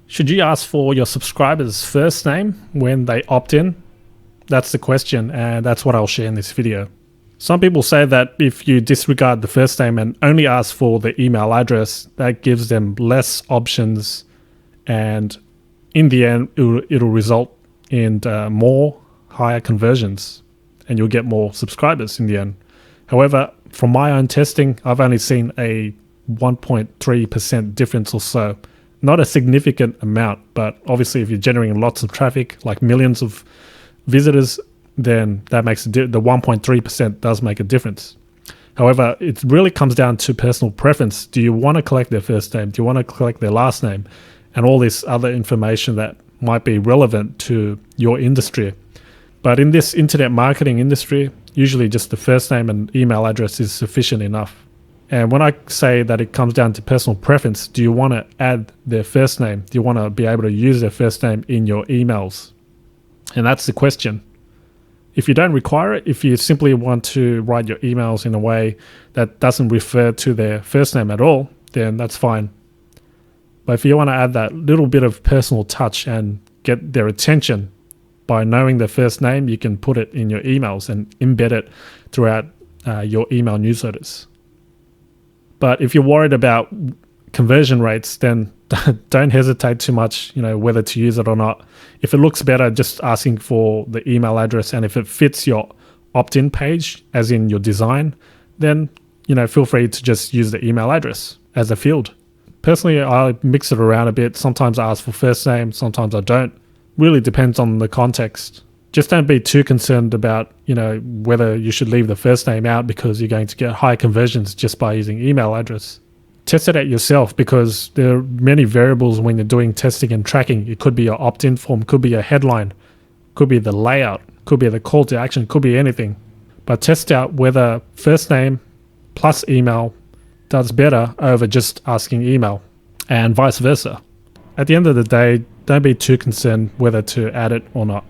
Should you ask for your subscribers' first name when they opt in? That's the question, and that's what I'll share in this video. Some people say that if you disregard the first name and only ask for the email address, that gives them less options, and in the end, it'll result in higher conversions, and you'll get more subscribers in the end. However, from my own testing, I've only seen a 1.3% difference or so. Not a significant amount, but obviously if you're generating lots of traffic, like millions of visitors, then that makes the 1.3% does make a difference. However, it really comes down to personal preference. Do you want to collect their first name? Do you want to collect their last name? And all this other information that might be relevant to your industry. But in this internet marketing industry, usually just the first name and email address is sufficient enough. And when I say that it comes down to personal preference, do you want to add their first name? Do you want to be able to use their first name in your emails? And that's the question. If you don't require it, if you simply want to write your emails in a way that doesn't refer to their first name at all, then that's fine. But if you want to add that little bit of personal touch and get their attention by knowing their first name, you can put it in your emails and embed it throughout your email newsletters. But if you're worried about conversion rates, then don't hesitate too much, whether to use it or not. If it looks better just asking for the email address, and if it fits your opt-in page, as in your design, then feel free to just use the email address as a field. Personally, I mix it around a bit. Sometimes I ask for first name, sometimes I don't. Really depends on the context. Just don't be too concerned about, whether you should leave the first name out because you're going to get high conversions just by using email address. Test it out yourself, because there are many variables when you're doing testing and tracking. It could be your opt-in form, could be your headline, could be the layout, could be the call to action, could be anything. But test out whether first name plus email does better over just asking email, and vice versa. At the end of the day, don't be too concerned whether to add it or not.